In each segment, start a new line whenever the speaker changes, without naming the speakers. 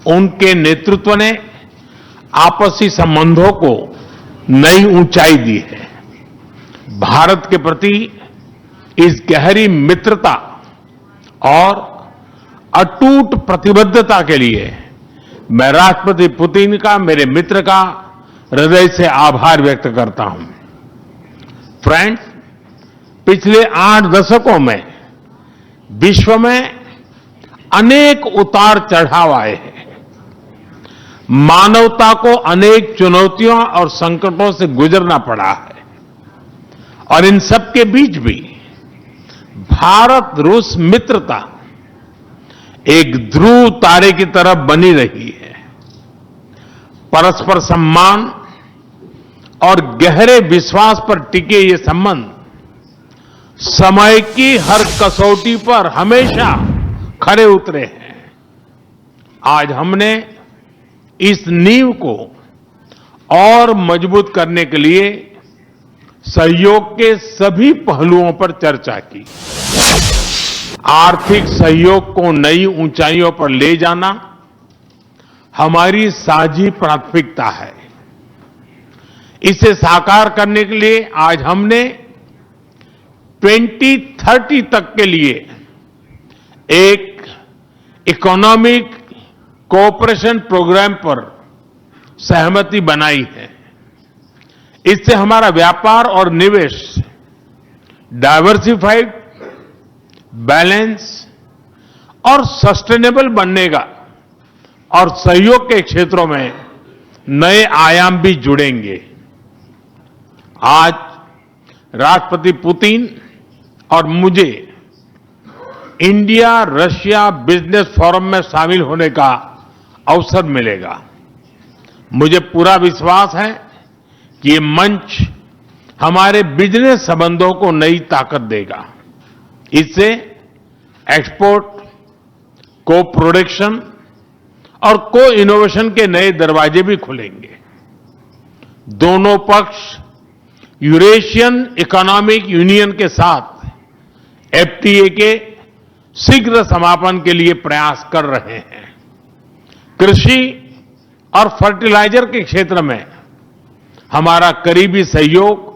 उनके नेतृत्व ने आपसी संबंधों को नई ऊंचाई दी है। भारत के प्रति इस गहरी मित्रता और अटूट प्रतिबद्धता के लिए मैं राष्ट्रपति पुतिन का, मेरे मित्र का हृदय से आभार व्यक्त करता हूं। फ्रेंड्स, पिछले 8 दशकों में विश्व में अनेक उतार चढ़ाव आए हैं। मानवता को अनेक चुनौतियों और संकटों से गुजरना पड़ा है और इन सब के बीच भी भारत रूस मित्रता एक ध्रुव तारे की तरह बनी रही है। परस्पर सम्मान और गहरे विश्वास पर टिके ये संबंध समय की हर कसौटी पर हमेशा खरे उतरे हैं। आज हमने इस नींव को और मजबूत करने के लिए सहयोग के सभी पहलुओं पर चर्चा की। आर्थिक सहयोग को नई ऊंचाइयों पर ले जाना हमारी साझी प्राथमिकता है। इसे साकार करने के लिए आज हमने 2030 तक के लिए एक इकोनॉमिक कोऑपरेशन प्रोग्राम पर सहमति बनाई है। इससे हमारा व्यापार और निवेश डाइवर्सिफाइड, बैलेंस और सस्टेनेबल बनेगा और सहयोग के क्षेत्रों में नए आयाम भी जुड़ेंगे। आज राष्ट्रपति पुतिन और मुझे इंडिया रशिया बिजनेस फोरम में शामिल होने का अवसर मिलेगा। मुझे पूरा विश्वास है कि ये मंच हमारे बिजनेस संबंधों को नई ताकत देगा। इससे एक्सपोर्ट, को प्रोडक्शन और को इनोवेशन के नए दरवाजे भी खुलेंगे। दोनों पक्ष यूरेशियन इकोनॉमिक यूनियन के साथ एफटीए के शीघ्र समापन के लिए प्रयास कर रहे हैं। कृषि और फर्टिलाइजर के क्षेत्र में हमारा करीबी सहयोग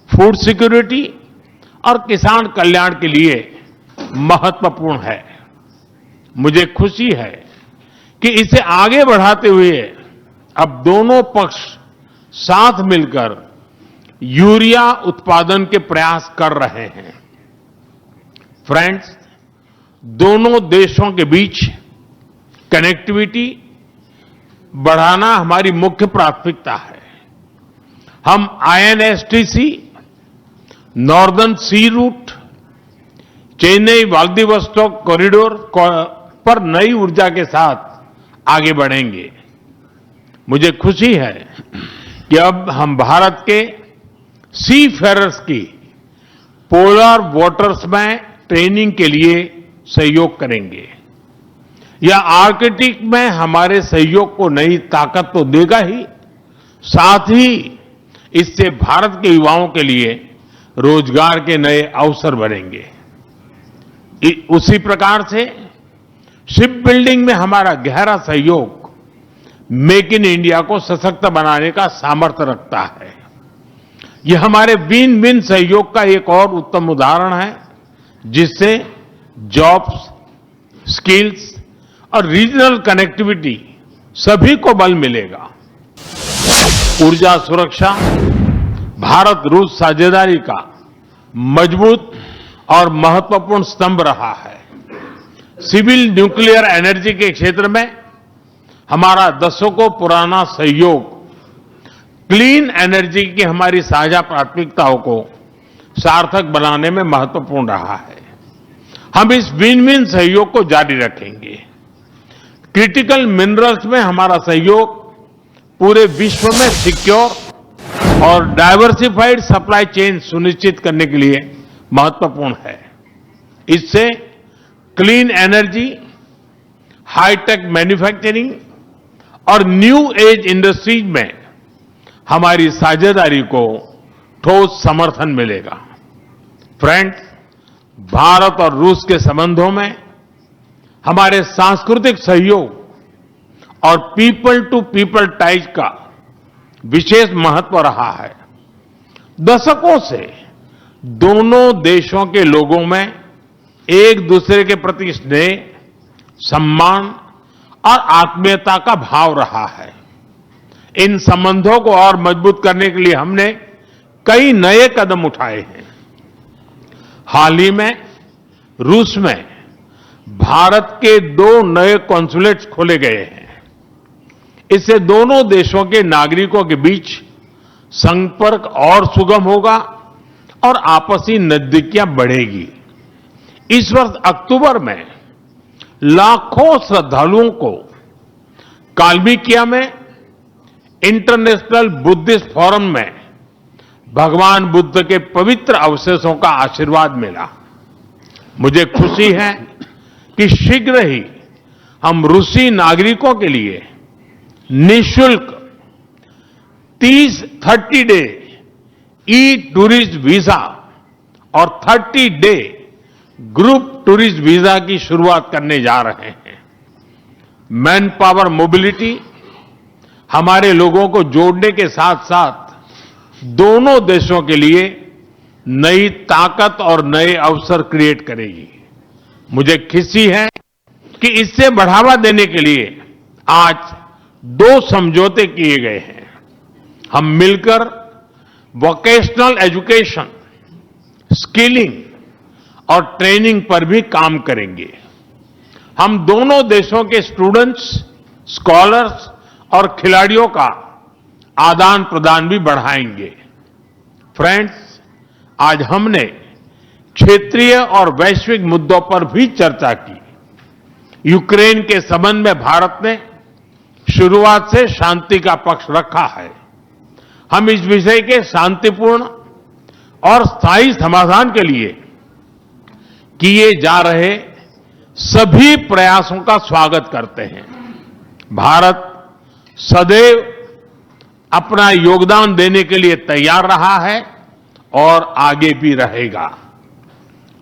फूड सिक्योरिटी और किसान कल्याण के लिए महत्वपूर्ण है। मुझे खुशी है कि इसे आगे बढ़ाते हुए अब दोनों पक्ष साथ मिलकर यूरिया उत्पादन के प्रयास कर रहे हैं। फ्रेंड्स, दोनों देशों के बीच कनेक्टिविटी बढ़ाना हमारी मुख्य प्राथमिकता है। हम आईएनएसटीसी, नॉर्दर्न सी रूट, चेन्नई व्लादिवोस्टोक कॉरिडोर पर नई ऊर्जा के साथ आगे बढ़ेंगे। मुझे खुशी है कि अब हम भारत के सी फेरर्स की पोलर वाटर्स में ट्रेनिंग के लिए सहयोग करेंगे। यह आर्कटिक में हमारे सहयोग को नई ताकत तो देगा ही, साथ ही इससे भारत के युवाओं के लिए रोजगार के नए अवसर बनेंगे। उसी प्रकार से शिप बिल्डिंग में हमारा गहरा सहयोग मेक इन इंडिया को सशक्त बनाने का सामर्थ्य रखता है। यह हमारे विन विन सहयोग का एक और उत्तम उदाहरण है, जिससे जॉब्स, स्किल्स और रीजनल कनेक्टिविटी सभी को बल मिलेगा। ऊर्जा सुरक्षा भारत रूस साझेदारी का मजबूत और महत्वपूर्ण स्तंभ रहा है। सिविल न्यूक्लियर एनर्जी के क्षेत्र में हमारा दशकों पुराना सहयोग क्लीन एनर्जी की हमारी साझा प्राथमिकताओं को सार्थक बनाने में महत्वपूर्ण रहा है। हम इस विन विन सहयोग को जारी रखेंगे। क्रिटिकल मिनरल्स में हमारा सहयोग पूरे विश्व में सिक्योर और डाइवर्सिफाइड सप्लाई चेन सुनिश्चित करने के लिए महत्वपूर्ण है। इससे क्लीन एनर्जी, हाईटेक मैन्युफैक्चरिंग और न्यू एज इंडस्ट्रीज में हमारी साझेदारी को ठोस समर्थन मिलेगा। फ्रेंड्स, भारत और रूस के संबंधों में हमारे सांस्कृतिक सहयोग और पीपल टू पीपल टाइज का विशेष महत्व रहा है। दशकों से दोनों देशों के लोगों में एक दूसरे के प्रति स्नेह, सम्मान और आत्मीयता का भाव रहा है। इन संबंधों को और मजबूत करने के लिए हमने कई नए कदम उठाए हैं। हाल ही में रूस में भारत के 2 नए कॉन्सुलेट्स खोले गए हैं। इससे दोनों देशों के नागरिकों के बीच संपर्क और सुगम होगा और आपसी नजदीकियां बढ़ेगी। इस वर्ष अक्टूबर में लाखों श्रद्धालुओं को काल्मिकिया में इंटरनेशनल बुद्धिस्ट फोरम में भगवान बुद्ध के पवित्र अवशेषों का आशीर्वाद मिला। मुझे खुशी है कि शीघ्र ही हम रूसी नागरिकों के लिए निःशुल्क 30 डे ई टूरिस्ट वीजा और 30 डे ग्रुप टूरिस्ट वीजा की शुरुआत करने जा रहे हैं। मैन पावर मोबिलिटी हमारे लोगों को जोड़ने के साथ साथ दोनों देशों के लिए नई ताकत और नए अवसर क्रिएट करेगी। मुझे खुशी है कि इससे बढ़ावा देने के लिए आज 2 समझौते किए गए हैं। हम मिलकर वोकेशनल एजुकेशन, स्किलिंग और ट्रेनिंग पर भी काम करेंगे। हम दोनों देशों के स्टूडेंट्स, स्कॉलर्स और खिलाड़ियों का आदान प्रदान भी बढ़ाएंगे। फ्रेंड्स, आज हमने क्षेत्रीय और वैश्विक मुद्दों पर भी चर्चा की। यूक्रेन के संबंध में भारत ने शुरुआत से शांति का पक्ष रखा है। हम इस विषय के शांतिपूर्ण और स्थायी समाधान के लिए किए जा रहे सभी प्रयासों का स्वागत करते हैं। भारत सदैव अपना योगदान देने के लिए तैयार रहा है और आगे भी रहेगा।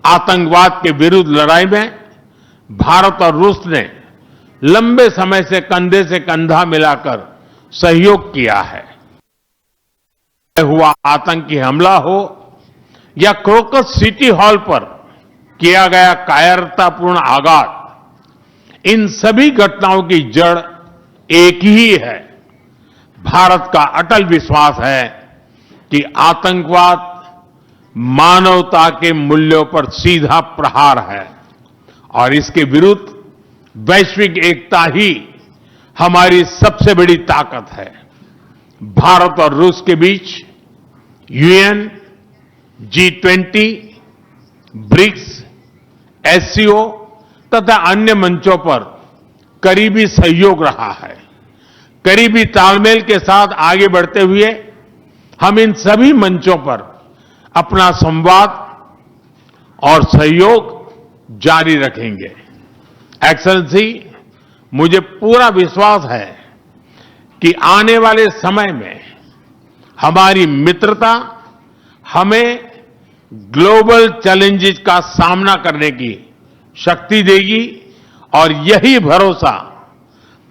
आतंकवाद के विरुद्ध लड़ाई में भारत और रूस ने लंबे समय से कंधा मिलाकर सहयोग किया है। हुआ आतंकी हमला हो या क्रोकस सिटी हॉल पर किया गया कायरतापूर्ण आघात, इन सभी घटनाओं की जड़ एक ही है। भारत का अटल विश्वास है कि आतंकवाद मानवता के मूल्यों पर सीधा प्रहार है और इसके विरुद्ध वैश्विक एकता ही हमारी सबसे बड़ी ताकत है। भारत और रूस के बीच यूएन, G20, ब्रिक्स, एससीओ तथा अन्य मंचों पर करीबी सहयोग रहा है। करीबी तालमेल के साथ आगे बढ़ते हुए हम इन सभी मंचों पर अपना संवाद और सहयोग जारी रखेंगे। एक्सेलेंसी, मुझे पूरा विश्वास है कि आने वाले समय में हमारी मित्रता हमें ग्लोबल चैलेंजेस का सामना करने की शक्ति देगी और यही भरोसा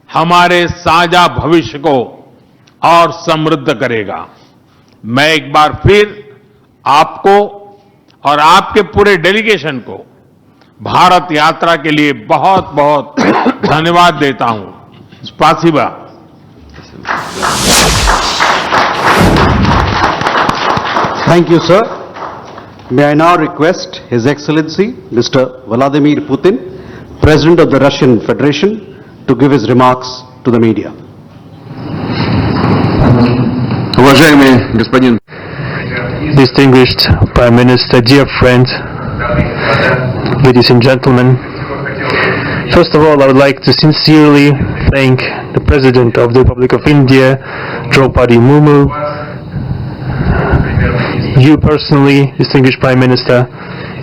हमारे साझा भविष्य को और समृद्ध करेगा। मैं एक बार फिर आपको और आपके पूरे डेलीगेशन को भारत यात्रा के लिए बहुत बहुत धन्यवाद देता हूं। स्पासिबा।
Thank you, sir. May I now request His Excellency Mr. Vladimir Putin, President of the Russian Federation, to give his remarks to the media.
Уважаемый господин
Distinguished Prime Minister, dear friends, ladies and gentlemen, first of all, I would like to sincerely thank the President of the Republic of India, Draupadi Murmu, you personally, distinguished Prime Minister,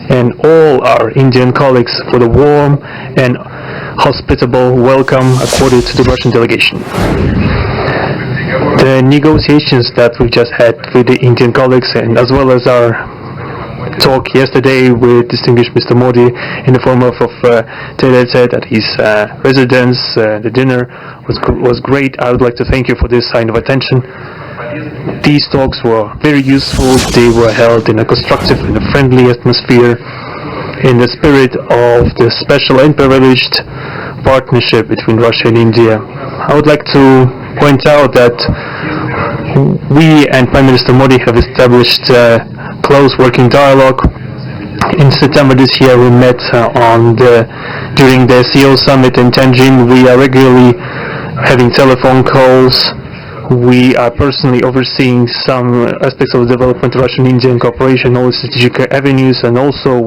and all our Indian colleagues for the warm and hospitable welcome accorded to the Russian delegation. The negotiations that we've just had with the Indian colleagues and as well as our talk yesterday with distinguished Mr. Modi in the form of tete-a-tete at his residence. The dinner was great. I would like to thank you for this sign of attention. These talks were very useful. They were held in a constructive and a friendly atmosphere in the spirit of the special and privileged partnership between Russia and India. I would like to point out that we and Prime Minister Modi have established close working dialogue. In September this year we met during the CEO summit in Tianjin. We are regularly having telephone calls. We are personally overseeing some aspects of the development of Russian-Indian cooperation, all strategic avenues, and also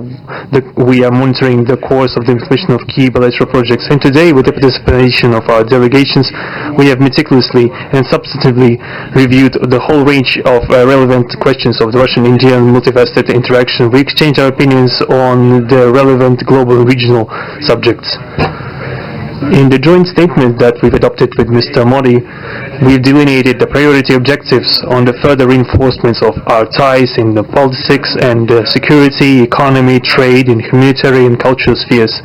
we are monitoring the course of the implementation of key bilateral projects. And today, with the participation of our delegations, we have meticulously and substantively reviewed the whole range of relevant questions of the Russian-Indian multifaceted interaction. We exchange our opinions on the relevant global and regional subjects. In the joint statement that we've adopted with Mr. Modi, we've delineated the priority objectives on the further reinforcements of our ties in the politics and security, economy, trade, and humanitarian and cultural spheres.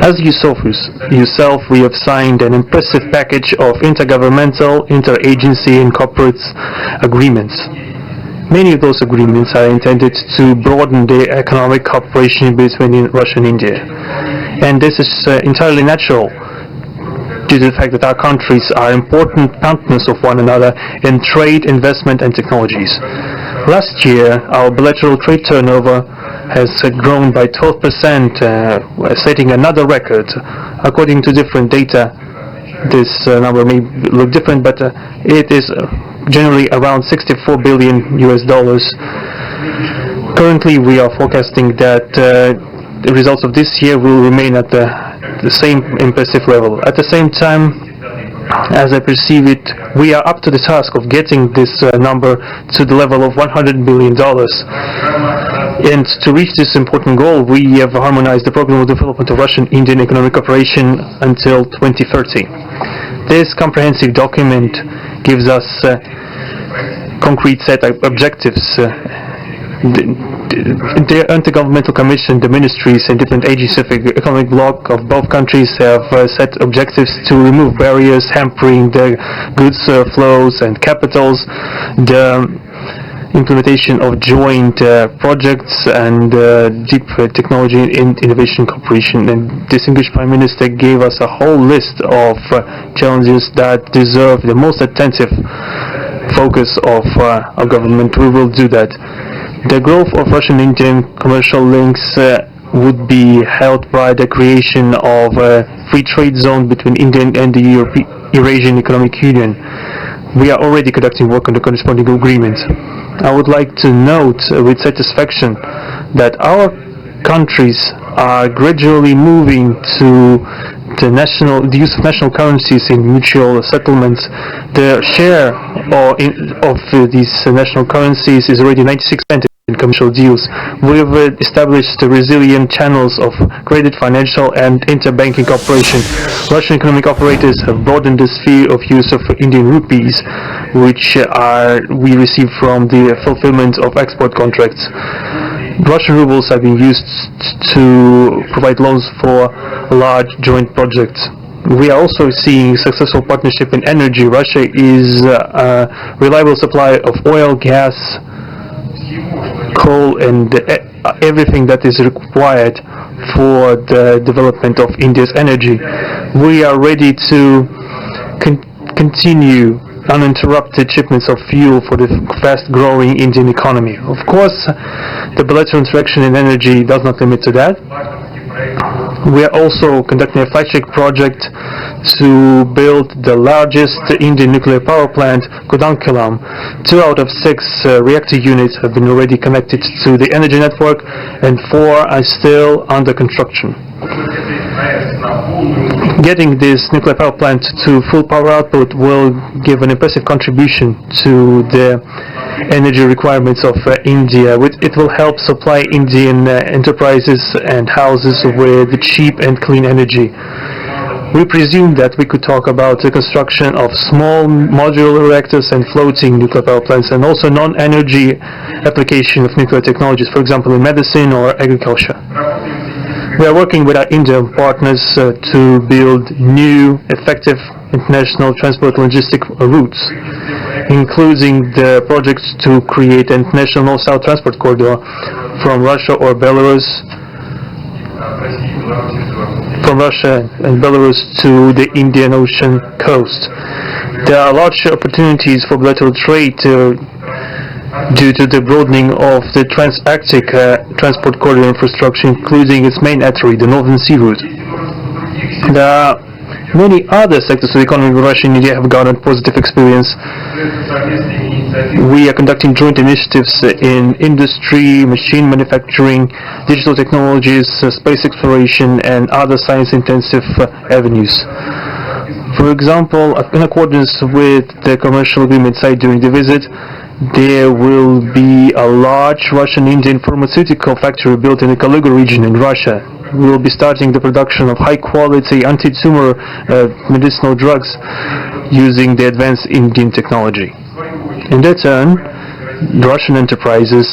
As you saw for yourself, we have signed an impressive package of intergovernmental, interagency, and corporate agreements. Many of those agreements are intended to broaden the economic cooperation between Russia and India. And this is entirely natural due to the fact that our countries are important partners of one another in trade, investment, and technologies. Last year, our bilateral trade turnover has grown by 12%, setting another record. According to different data, this number may look different, but it is generally around $64 billion. Currently, we are forecasting that the results of this year will remain at the same impressive level. At the same time, as I perceive it, we are up to the task of getting this number to the level of $100 billion. And to reach this important goal, we have harmonized the program of development of Russian-Indian economic cooperation until 2030. This comprehensive document gives us concrete set of objectives. The Intergovernmental Commission, the ministries and different agencies of the economic bloc of both countries have set objectives to remove barriers hampering the goods flows and capitals, the implementation of joint projects and deep technology and innovation cooperation. And distinguished Prime Minister gave us a whole list of challenges that deserve the most attentive focus of our government. We will do that. The growth of Russian-Indian commercial links would be helped by the creation of a free trade zone between India and the Eurasian Economic Union. We are already conducting work on the corresponding agreement. I would like to note with satisfaction that our countries are gradually moving to the use of national currencies in mutual settlements. The share of these national currencies is already 96% in commercial deals. We have established resilient channels of credit, financial, and interbanking cooperation. Russian economic operators have broadened the sphere of use of Indian rupees, which we receive from the fulfillment of export contracts. Russian rubles are being used to provide loans for large joint projects. We are also seeing successful partnership in energy. Russia is a reliable supplier of oil, gas, coal, and everything that is required for the development of India's energy. We are ready to continue uninterrupted shipments of fuel for the fast-growing Indian economy. Of course, the bilateral interaction in energy does not limit to that. We are also conducting a flagship project to build the largest Indian nuclear power plant, Kudankulam. 2 out of 6 reactor units have been already connected to the energy network, and 4 are still under construction. Getting this nuclear power plant to full power output will give an impressive contribution to the energy requirements of India. It will help supply Indian enterprises and houses with cheap and clean energy. We presumed that we could talk about the construction of small modular reactors and floating nuclear power plants, and also non-energy application of nuclear technologies, for example in medicine or agriculture. We are working with our Indian partners to build new, effective international transport logistic routes, including the projects to create an international north-south transport corridor from Russia and Belarus to the Indian Ocean coast. There are large opportunities for bilateral trade due to the broadening of the Trans-Arctic transport corridor infrastructure, including its main artery, the Northern Sea Route. There are many other sectors of the economy where Russia and India have garnered positive experience. We are conducting joint initiatives in industry, machine manufacturing, digital technologies, space exploration, and other science-intensive avenues. For example, in accordance with the commercial agreement signed during the visit, there will be a large Russian-Indian pharmaceutical factory built in the Telugu region in Russia. We will be starting the production of high-quality anti-tumor medicinal drugs using the advanced Indian technology. In their turn, the Russian enterprises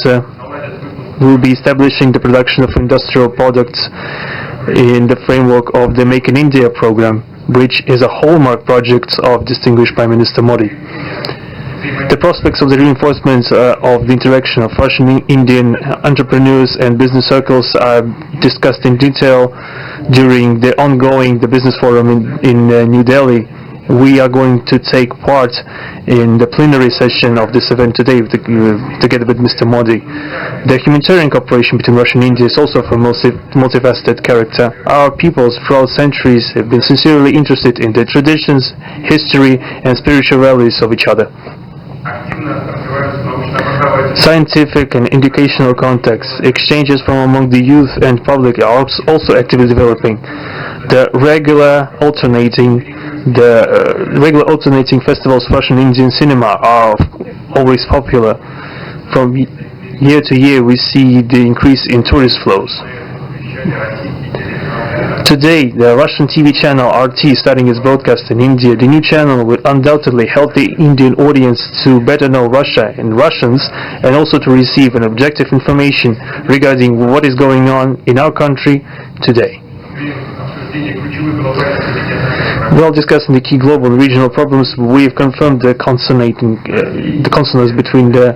will be establishing the production of industrial products in the framework of the Make in India program, which is a hallmark project of distinguished Prime Minister Modi. The prospects of the reinforcement of the interaction of Russian-Indian entrepreneurs and business circles are discussed in detail during the business forum in New Delhi. We are going to take part in the plenary session of this event today together with Mr. Modi. The humanitarian cooperation between Russia and India is also of a multifaceted character. Our peoples throughout centuries have been sincerely interested in the traditions, history, and spiritual values of each other. Scientific and educational contacts, exchanges from among the youth and public are also actively developing. The regular alternating festivals of Russian Indian cinema are always popular. From year to year we see the increase in tourist flows. Today, the Russian TV channel RT is starting its broadcast in India. The new channel will undoubtedly help the Indian audience to better know Russia and Russians, and also to receive an objective information regarding what is going on in our country today. While discussing the key global and regional problems, we have confirmed the consonance between the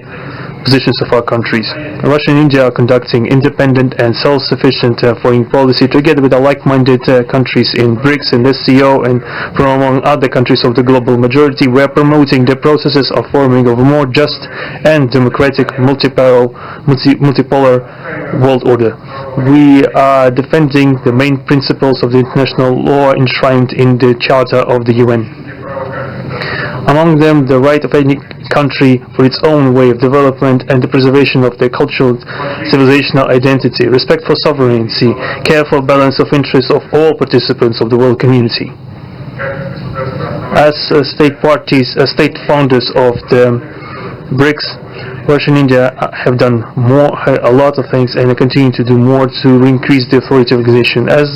positions of our countries. Russia and India are conducting independent and self-sufficient foreign policy together with our like-minded countries in BRICS and SCO, and from among other countries of the global majority. We are promoting the processes of forming of a more just and democratic multipolar world order. We are defending the main principles of the international law enshrined in the Charter of the UN. Among them, the right of any country for its own way of development and the preservation of their cultural civilizational identity, respect for sovereignty, careful balance of interests of all participants of the world community. As state founders of the BRICS, Russia and India have done a lot of things, and continue to do more to increase the authority of the organization. As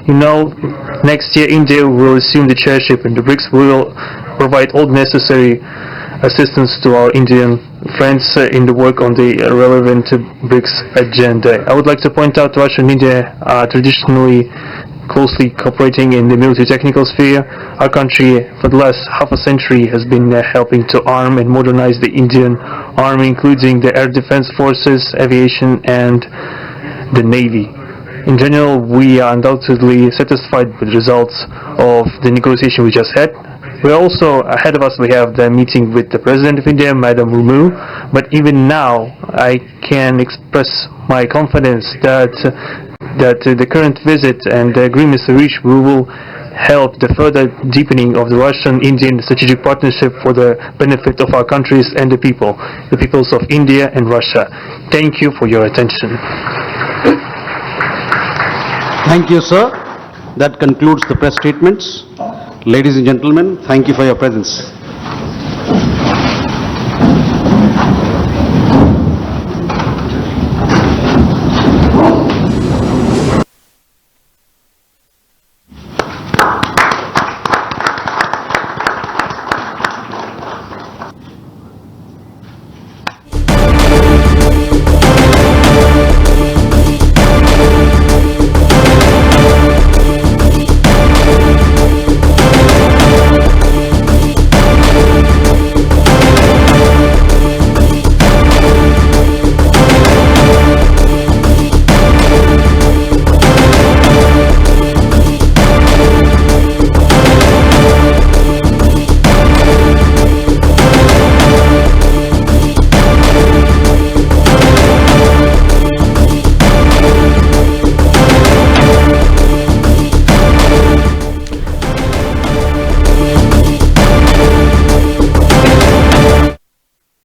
you know, next year India will assume the chairship, and the BRICS will provide all necessary assistance to our Indian friends in the work on the relevant BRICS agenda. I would like to point out Russia and India are traditionally closely cooperating in the military technical sphere. Our country for the last half a century has been helping to arm and modernize the Indian Army, including the air defense forces, aviation, and the Navy. In general, we are undoubtedly satisfied with the results of the negotiation we just had. We also, ahead of us, we have the meeting with the President of India, Madam Murmu, but even now I can express my confidence that the current visit and the agreements reached will help the further deepening of the Russian-Indian strategic partnership for the benefit of our countries and the peoples of India and Russia. Thank you for your attention.
Thank you, sir. That concludes the press statements. Ladies and gentlemen, thank you for your presence.